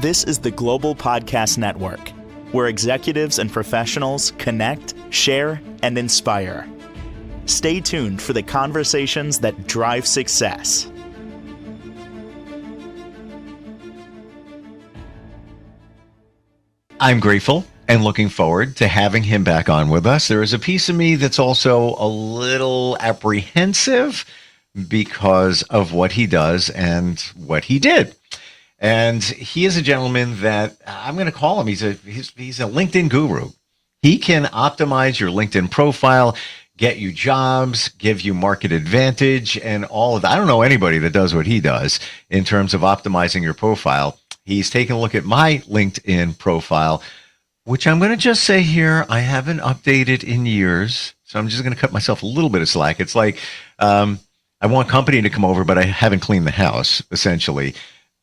This is the Global Podcast Network, where executives and professionals connect, share, and inspire. Stay tuned for the conversations that drive success. I'm grateful and looking forward to having him back on with us. There is a piece of me that's also a little apprehensive because of what he does and what he did. And he is a gentleman that I'm going to call him. He's a LinkedIn guru. He can optimize your LinkedIn profile, get you jobs, give you market advantage, and all of that. I don't know anybody that does what he does in terms of optimizing your profile. He's taken a look at my LinkedIn profile, which I'm going to just say here, I haven't updated in years. So I'm just going to cut myself a little bit of slack. It's like I want company to come over, but I haven't cleaned the house, essentially.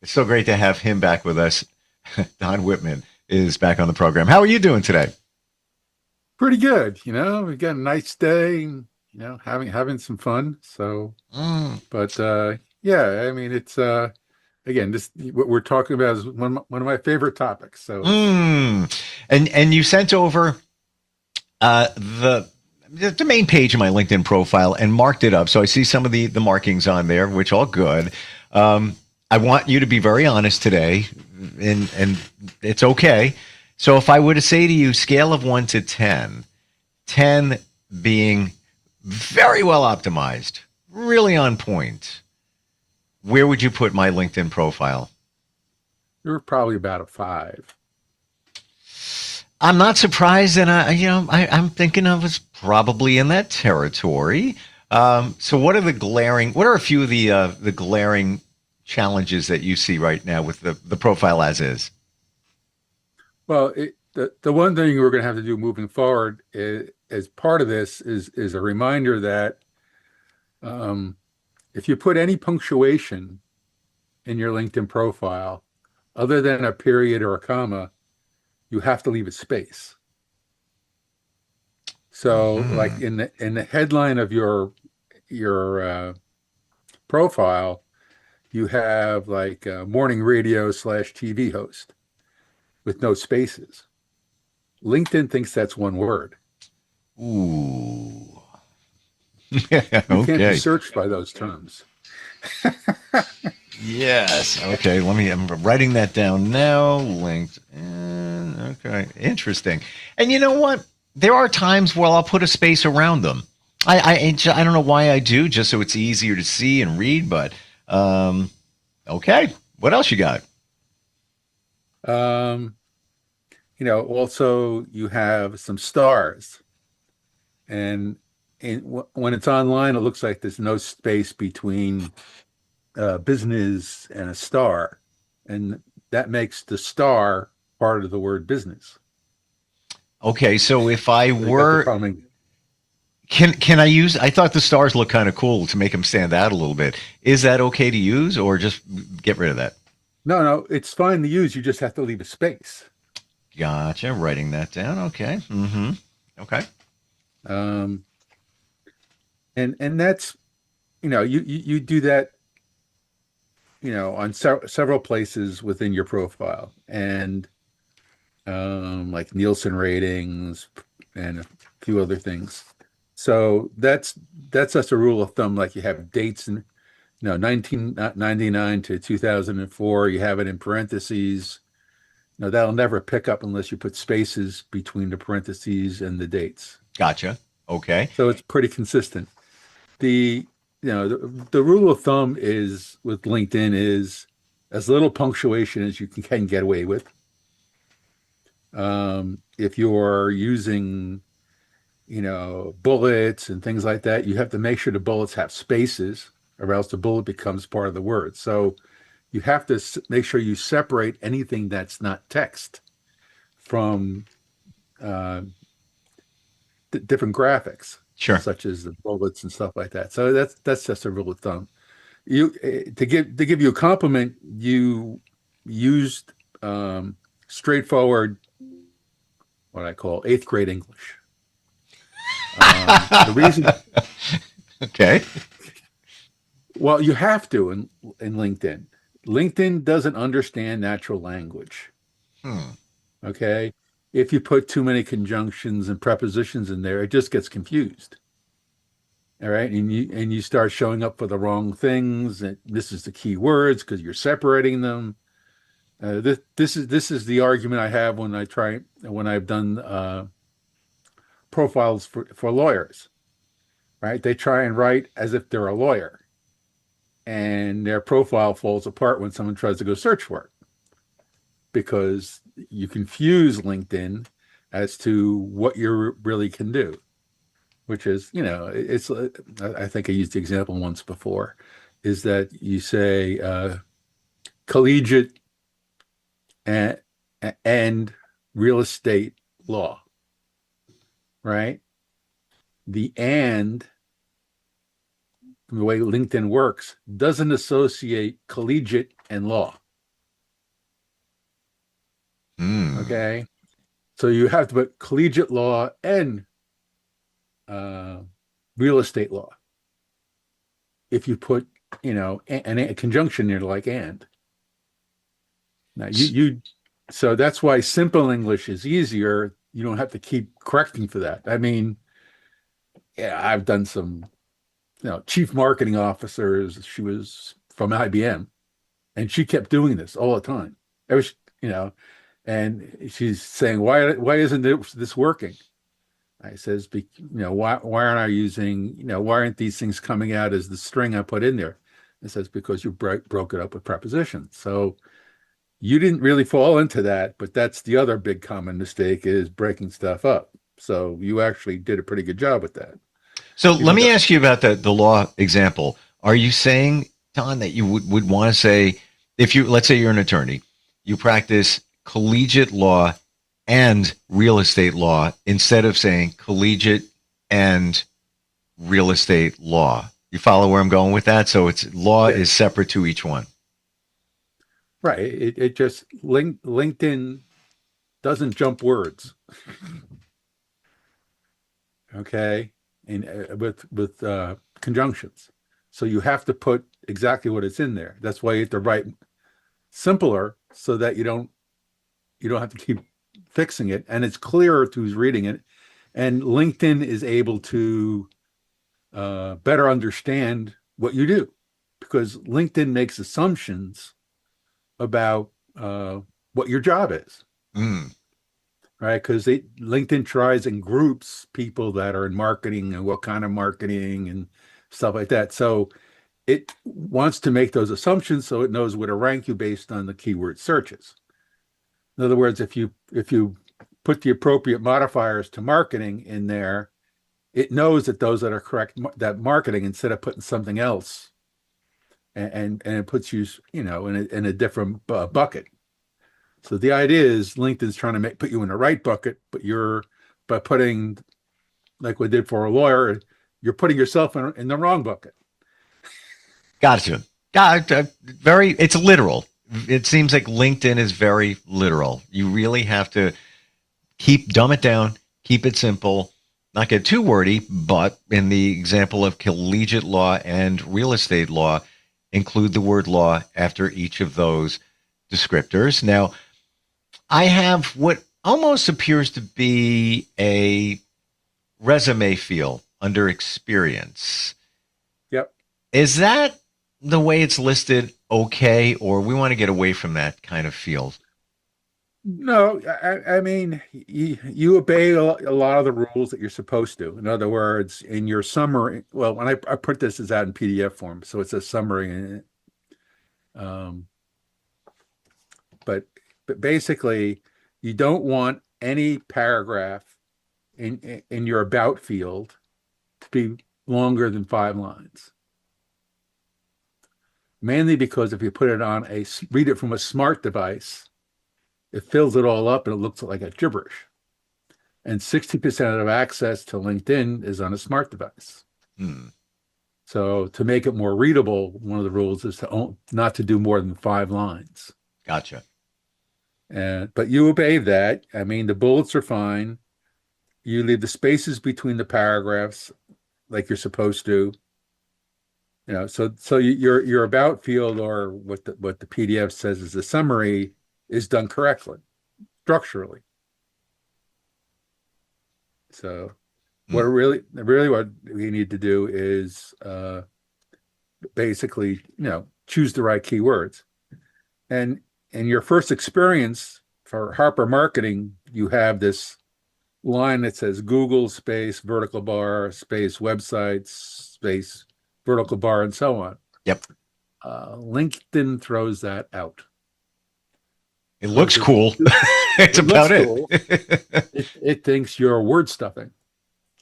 It's so great to have him back with us. Don Wittman is back on the program. How are you doing today? Pretty good. We've got a nice day, having some fun. So, but yeah, I mean, it's, again, this, what we're talking about is one of my favorite topics. So, and you sent over the main page of my LinkedIn profile and marked it up. So I see some of the markings on there, which all good. I want you to be very honest today, and it's okay. So if I were to say to you, scale of 1 to 10, 10 being very well optimized, really on point, where would you put my LinkedIn profile? you're probably about a 5. I'm not surprised, and I'm thinking I was probably in that territory. So what are a few of the glaring challenges that you see right now with the profile as is? Well, the one thing we're going to have to do moving forward as part of this is a reminder that if you put any punctuation in your LinkedIn profile, other than a period or a comma, you have to leave a space. So, like in the headline of your profile, you have like a morning radio / TV host with no spaces. LinkedIn thinks that's one word. Ooh. You can't be Okay. searched by those terms. Yes. Okay. I'm writing that down now. LinkedIn. Okay. Interesting. And you know what? There are times where I'll put a space around them. I don't know why I do, just so it's easier to see and read, but okay. What else you got? Also you have some stars, and when it's online, it looks like there's no space between business and a star, and that makes the star part of the word business. Okay, so if I So you got the were, problem. can I use? I thought the stars look kind of cool to make them stand out a little bit. Is that okay to use, or just get rid of that? No, it's fine to use. You just have to leave a space. Gotcha. Writing that down. Okay. Okay. And that's, you do that, on several places within your profile, and like Nielsen ratings and a few other things. So that's just a rule of thumb. Like you have dates in 1999 to 2004, you have it in parentheses. That'll never pick up unless you put spaces between the parentheses and the dates. Gotcha. Okay. So it's pretty consistent. The rule of thumb is with LinkedIn is as little punctuation as you can get away with. If you're using, bullets and things like that, you have to make sure the bullets have spaces, or else the bullet becomes part of the word. So you have to make sure you separate anything that's not text from different graphics, Sure. such as the bullets and stuff like that. So that's just a rule of thumb. You to give you a compliment, you used straightforward, what I call 8th grade English. The reason, Okay. well, you have to in LinkedIn. LinkedIn doesn't understand natural language. Hmm. Okay. If you put too many conjunctions and prepositions in there, it just gets confused. All right. And you start showing up for the wrong things. And this is the key words because you're separating them. This is the argument I have when I've done profiles for lawyers, right? They try and write as if they're a lawyer, and their profile falls apart when someone tries to go search for it because you confuse LinkedIn as to what you really can do, which is, it's, I think I used the example once before, is that you say collegiate and, and real estate law, right? The way LinkedIn works doesn't associate collegiate and law. Okay. So you have to put collegiate law and real estate law. If you put, a conjunction there like and. Now so that's why simple English is easier. You don't have to keep correcting for that. I mean, yeah, I've done some, chief marketing officers. She was from IBM, and she kept doing this all the time. It was, and she's saying, why isn't this working? I says, why aren't I using, why aren't these things coming out as the string I put in there? It says, because you broke it up with prepositions. So you didn't really fall into that, but that's the other big common mistake is breaking stuff up. So you actually did a pretty good job with that. So let me ask you about the law example. Are you saying, Don, that you would want to say, if you, let's say you're an attorney, you practice collegiate law and real estate law instead of saying collegiate and real estate law? You follow where I'm going with that? So it's law is separate to each one. Right. It just LinkedIn doesn't jump words. Okay. And with conjunctions. So you have to put exactly what it's in there. That's why you have to write simpler so that you don't have to keep fixing it, and it's clearer to who's reading it. And LinkedIn is able to better understand what you do because LinkedIn makes assumptions about what your job is, right? Because LinkedIn tries and groups people that are in marketing and what kind of marketing and stuff like that. So it wants to make those assumptions so it knows where to rank you based on the keyword searches. In other words, if you put the appropriate modifiers to marketing in there, it knows that those that are correct, that marketing, instead of putting something else, and it puts you, in a different bucket. So the idea is LinkedIn's trying to put you in the right bucket, but by putting, like we did for a lawyer, you're putting yourself in the wrong bucket. Gotcha. It's literal. It seems like LinkedIn is very literal. You really have to dumb it down, keep it simple, not get too wordy, but in the example of collegiate law and real estate law, include the word law after each of those descriptors. Now, I have what almost appears to be a resume field under experience. Yep. Is that the way it's listed okay, or we want to get away from that kind of field? No, I mean, you obey a lot of the rules that you're supposed to. In other words, in your summary, well, when I put this as out in PDF form, so it's a summary. But basically, you don't want any paragraph in your about field to be longer than 5 lines. Mainly because if you put it on read it from a smart device, it fills it all up and it looks like a gibberish. And 60% of access to LinkedIn is on a smart device. So to make it more readable, one of the rules is not to do more than 5 lines. Gotcha. But you obey that. I mean, the bullets are fine. You leave the spaces between the paragraphs like you're supposed to. So your about field, or what the PDF says is the summary, is done correctly structurally. So what really what we need to do is basically, choose the right keywords. And in your first experience for Harper Marketing, you have this line that says Google space vertical bar space websites space vertical bar and so on. Yep. LinkedIn throws that out. It looks cool. It's about it. Cool. It thinks you're word stuffing.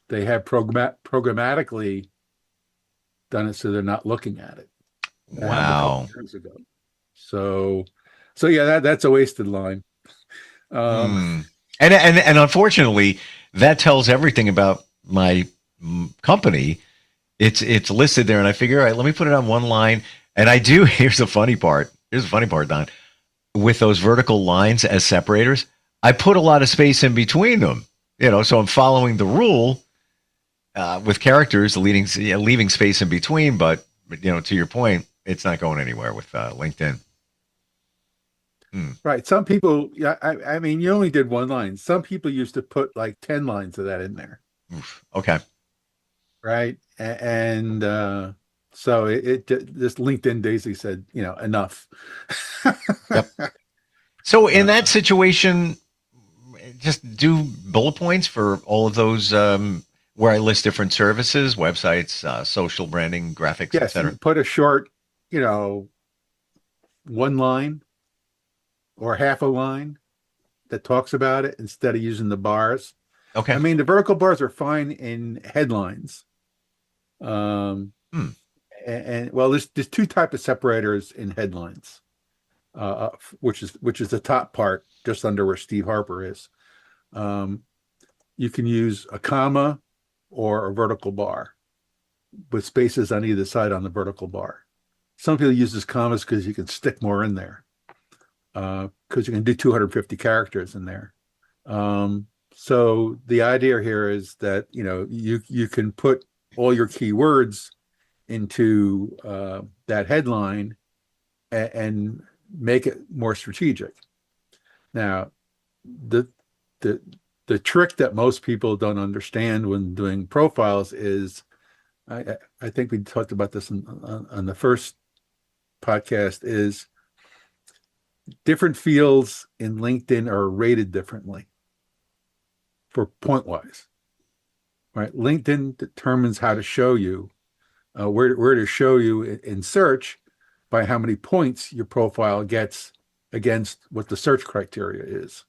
They have programmatically done it so they're not looking at it. That happened a couple years ago. So yeah, that's a wasted line. And unfortunately, that tells everything about my company. It's listed there, and I figure, all right, let me put it on one line. And I do. Here's the funny part, Don. With those vertical lines as separators, I put a lot of space in between them. So I'm following the rule with characters, leaving space in between. But to your point, it's not going anywhere with LinkedIn. Right. Some people, I mean, you only did one line. Some people used to put like 10 lines of that in there. Oof. Okay. Right. And so this LinkedIn Daisy said, enough. Yep. So in that situation, just do bullet points for all of those where I list different services, websites, social branding, graphics, yes, etc. Put a short, one line or half a line that talks about it instead of using the bars. Okay. I mean, the vertical bars are fine in headlines. And well, there's two types of separators in headlines, which is the top part just under where Steve Harper is. You can use a comma or a vertical bar with spaces on either side on the vertical bar. Some people use this commas because you can stick more in there, because you can do 250 characters in there. So the idea here is that you can put all your keywords into that headline and make it more strategic. Now, the trick that most people don't understand when doing profiles is, I think we talked about this on the first podcast, is different fields in LinkedIn are rated differently for point wise. Right? LinkedIn determines how to show you where to show you in search by how many points your profile gets against what the search criteria is.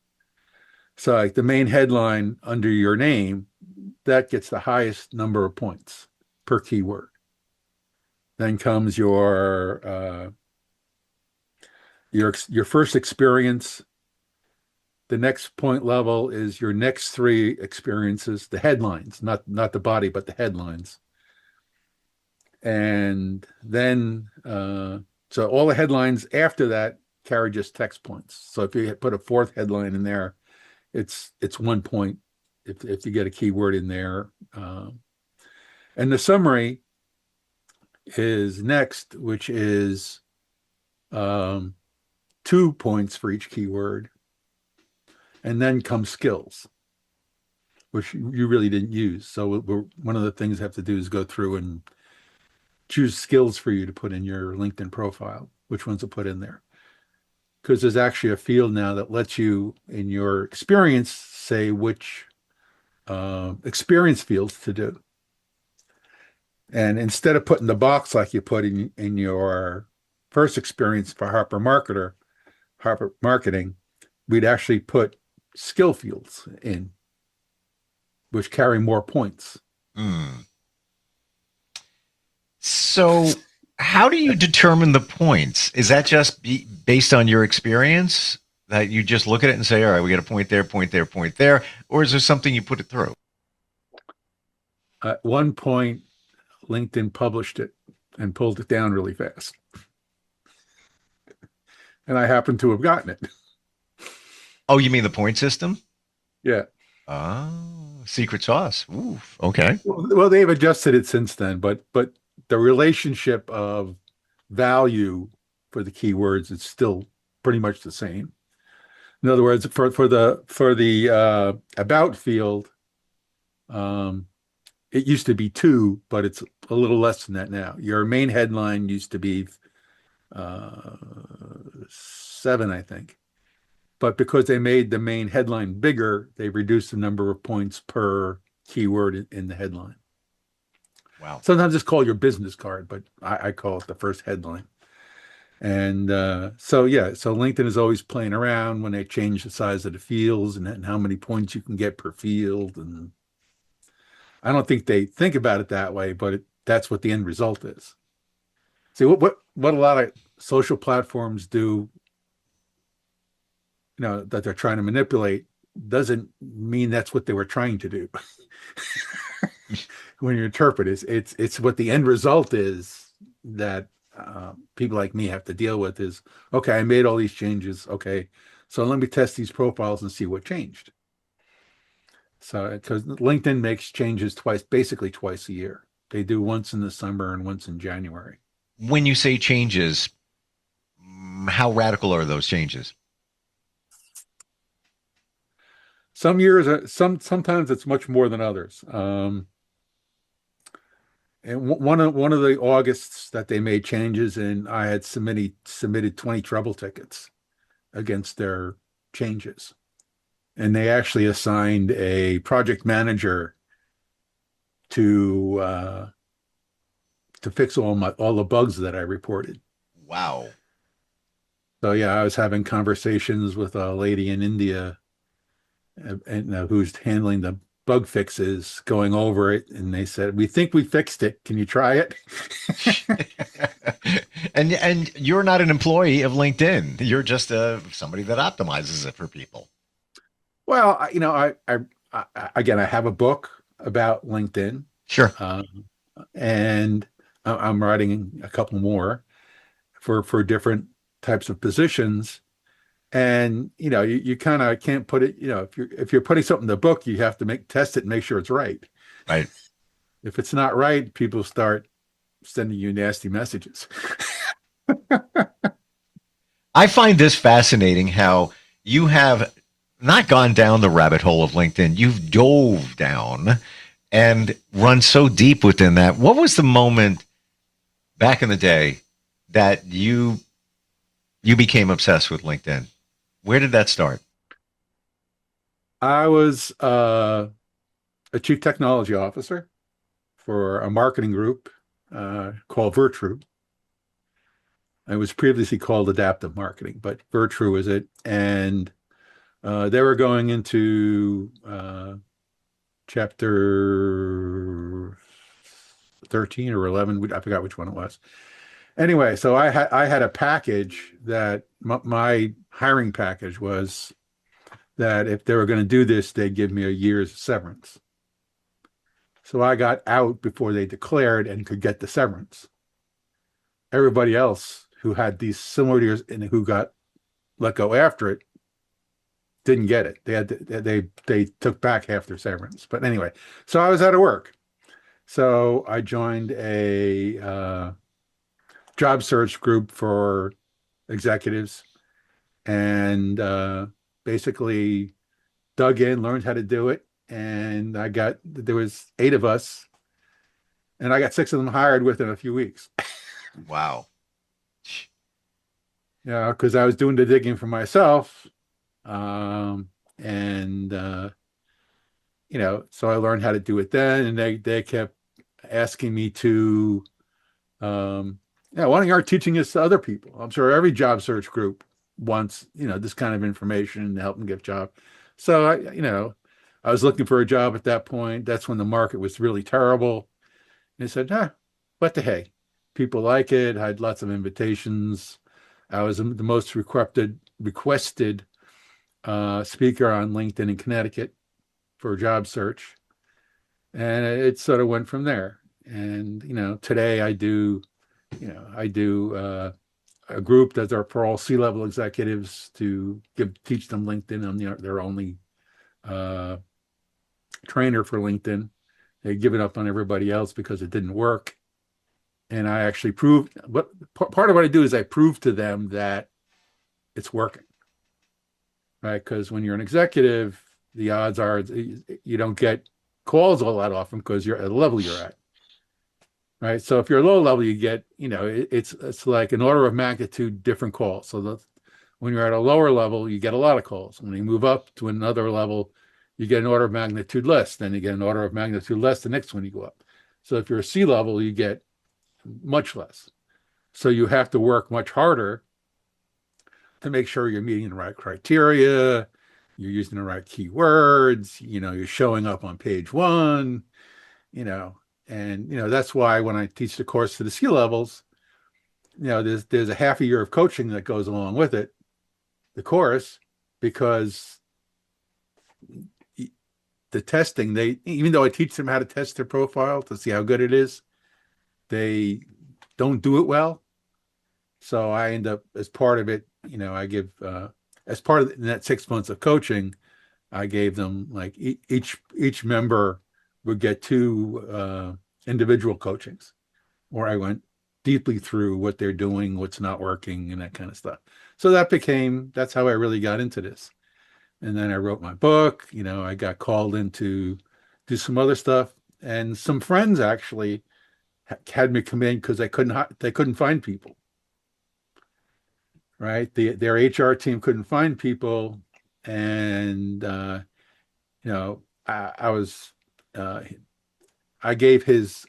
So like the main headline under your name, that gets the highest number of points per keyword. Then comes your first experience. The next point level is your next three experiences, the headlines, not the body, but the headlines. And then, so all the headlines after that carry just text points. So if you put a fourth headline in there, it's 1 point if you get a keyword in there. And the summary is next, which is 2 points for each keyword. And then comes skills, which you really didn't use. So one of the things I have to do is go through and choose skills for you to put in your LinkedIn profile, which ones to put in there. Because there's actually a field now that lets you, in your experience, say which experience fields to do. And instead of putting the box like you put in your first experience for Harper Marketing, we'd actually put skill fields in, which carry more points. So how do you determine the points? Is that just based on your experience, that you just look at it and say, all right, we got a point there, point there, point there? Or is there something you put it through? At one point, LinkedIn published it and pulled it down really fast. And I happen to have gotten it. Oh, you mean the point system? Yeah. Oh, secret sauce. Ooh, okay. Well, they've adjusted it since then, but the relationship of value for the keywords is still pretty much the same. In other words, for the about field, um, it used to be two, but it's a little less than that now. Your main headline used to be uh, seven, I think. But because they made the main headline bigger, they reduced the number of points per keyword in the headline. Wow. Sometimes it's called your business card, but I call it the first headline. And so LinkedIn is always playing around when they change the size of the fields and how many points you can get per field. And I don't think they think about it that way, but that's what the end result is. See, what a lot of social platforms do, that they're trying to manipulate doesn't mean that's what they were trying to do. When you interpret it, it's what the end result is that people like me have to deal with is, okay, I made all these changes. Okay, so let me test these profiles and see what changed. So, because LinkedIn makes changes basically twice a year. They do once in the summer and once in January. When you say changes, how radical are those changes? Some years, sometimes it's much more than others. And one of the Augusts that they made changes, and I had submitted 20 trouble tickets against their changes, and they actually assigned a project manager to fix all the bugs that I reported. Wow. So yeah, I was having conversations with a lady in India, and who's handling the bug fixes, going over it, and they said, "We think we fixed it. Can you try it?" And you're not an employee of LinkedIn. You're just somebody that optimizes it for people. Well, I again, I have a book about LinkedIn, Sure. um, and I'm writing a couple more for different types of positions. And you kind of can't put it. If you're putting something in the book, you have to test it and make sure it's right. Right. If it's not right, people start sending you nasty messages. I find this fascinating how you have not gone down the rabbit hole of LinkedIn. You've dove down and run so deep within that. What was the moment back in the day that you became obsessed with LinkedIn? Where did that start? I was a chief technology officer for a marketing group called Virtru. It was previously called Adaptive Marketing, but Virtru is it. And they were going into chapter 13 or 11. I forgot which one it was. Anyway, so I had a package that my hiring package was that if they were going to do this, they'd give me a year's severance. So I got out before they declared and could get the severance. Everybody else who had these similar years and who got let go after it didn't get it. They took back half their severance. But anyway, so I was out of work. So I joined a job search group for executives, and basically dug in, learned how to do it. And there was 8 of us, and I got 6 of them hired within a few weeks. Wow. Yeah, because I was doing the digging for myself. And so I learned how to do it then, and they kept asking me to, yeah, why don't you start teaching this to other people? I'm sure every job search group wants, this kind of information to help them get a job. So I was looking for a job at that point. That's when the market was really terrible. And I said, what the hey? People like it. I had lots of invitations. I was the most requested speaker on LinkedIn in Connecticut for a job search. And it sort of went from there. And, today I do a group that are for all C-level executives to teach them LinkedIn. I'm their only trainer for LinkedIn. They give it up on everybody else because it didn't work. And I actually proved part of what I do is I prove to them that it's working, right? Because when you're an executive, the odds are you don't get calls all that often because you're at the level you're at, right? So if you're low level, you get, it's like an order of magnitude different calls. So when you're at a lower level, you get a lot of calls. When you move up to another level, you get an order of magnitude less. Then you get an order of magnitude less the next one you go up. So if you're a C level, you get much less. So you have to work much harder to make sure you're meeting the right criteria, you're using the right keywords, you're showing up on page one, you know, and that's why when I teach the course to the C levels, there's a half a year of coaching that goes along with it, the course, because the testing, even though I teach them how to test their profile to see how good it is, they don't do it well. So I end up, as part of it, I give, as part of that 6 months of coaching, I gave them like each member would get 2 individual coachings where I went deeply through what they're doing, what's not working, and that kind of stuff. So that's how I really got into this. And then I wrote my book. I got called in to do some other stuff, and some friends actually had me come in because they couldn't find people. Right, their HR team couldn't find people, and I was I gave his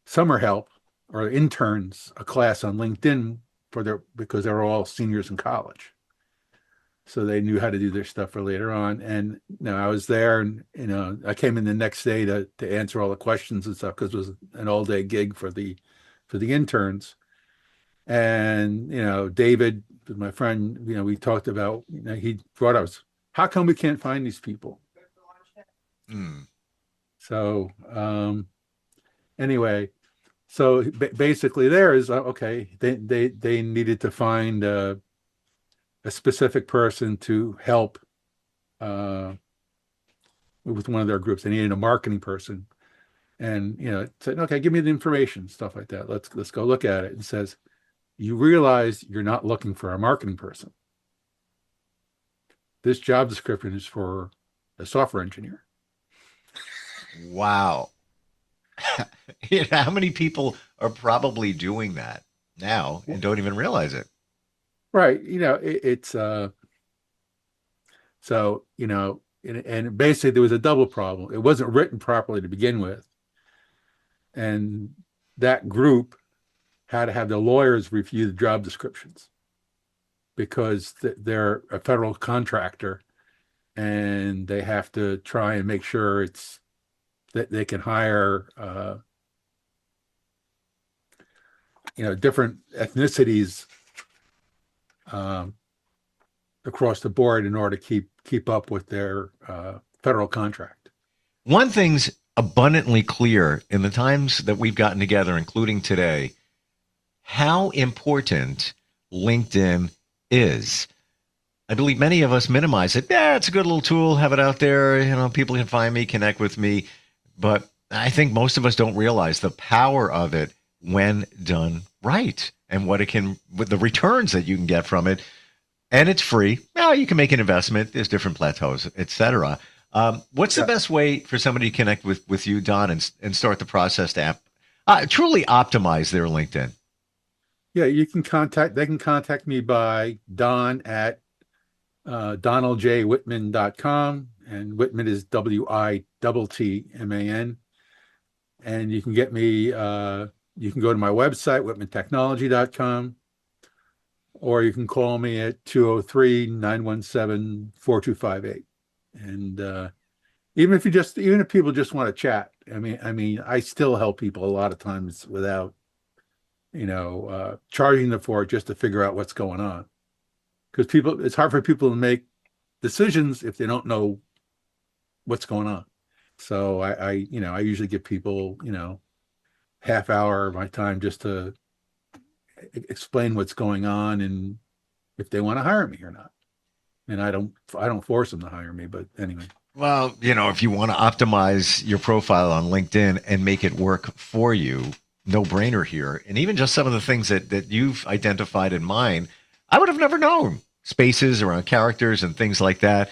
summer help or interns a class on LinkedIn because they were all seniors in college. So they knew how to do their stuff for later on. And I was there, and I came in the next day to answer all the questions and stuff because it was an all-day gig for the interns. And David, my friend, we talked about, he brought us, how come we can't find these people? So anyway, so basically there is okay. They needed to find a specific person to help with one of their groups. They needed a marketing person, and said, okay, give me the information, stuff like that. Let's go look at it. And says, you realize you're not looking for a marketing person. This job description is for a software engineer. Wow. How many people are probably doing that now and don't even realize it? Right. It's so, and basically there was a double problem. It wasn't written properly to begin with. And that group had to have the lawyers review the job descriptions because they're a federal contractor, and they have to try and make sure it's that they can hire different ethnicities across the board in order to keep up with their federal contract. One thing's abundantly clear in the times that we've gotten together, including today, how important LinkedIn is. I believe many of us minimize it. Yeah, it's a good little tool. Have it out there. People can find me, connect with me. But I think most of us don't realize the power of it when done right, and what it can, with the returns that you can get from it. And it's free. Now you can make an investment. There's different plateaus, etc. What's the best way for somebody to connect with you, Don, and start the process to truly optimize their LinkedIn? Yeah, they can contact me by Don at DonaldJWittman.com, and Wittman is WITTMAN. And you can get me, you can go to my website, WittmanTechnology.com, or you can call me at 203-917-4258. And even if people just want to chat, I mean, I still help people a lot of times without, charging them for it, just to figure out what's going on. Because it's hard for people to make decisions if they don't know what's going on. So I usually give people, half hour of my time just to explain what's going on and if they want to hire me or not. And I don't force them to hire me, but anyway. Well, if you want to optimize your profile on LinkedIn and make it work for you, no brainer here. And even just some of the things that you've identified in mine, I would have never known. Spaces around characters and things like that.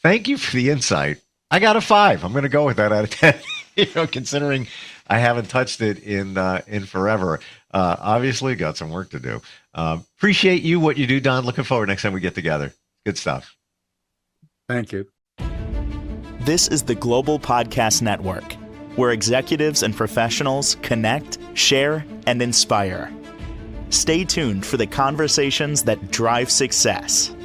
Thank you for the insight. I got a 5. I'm going to go with that out of 10. Considering I haven't touched it in forever. Obviously, got some work to do. Appreciate you, what you do, Don. Looking forward next time we get together. Good stuff. Thank you. This is the Global Podcast Network, where executives and professionals connect, share, and inspire. Stay tuned for the conversations that drive success.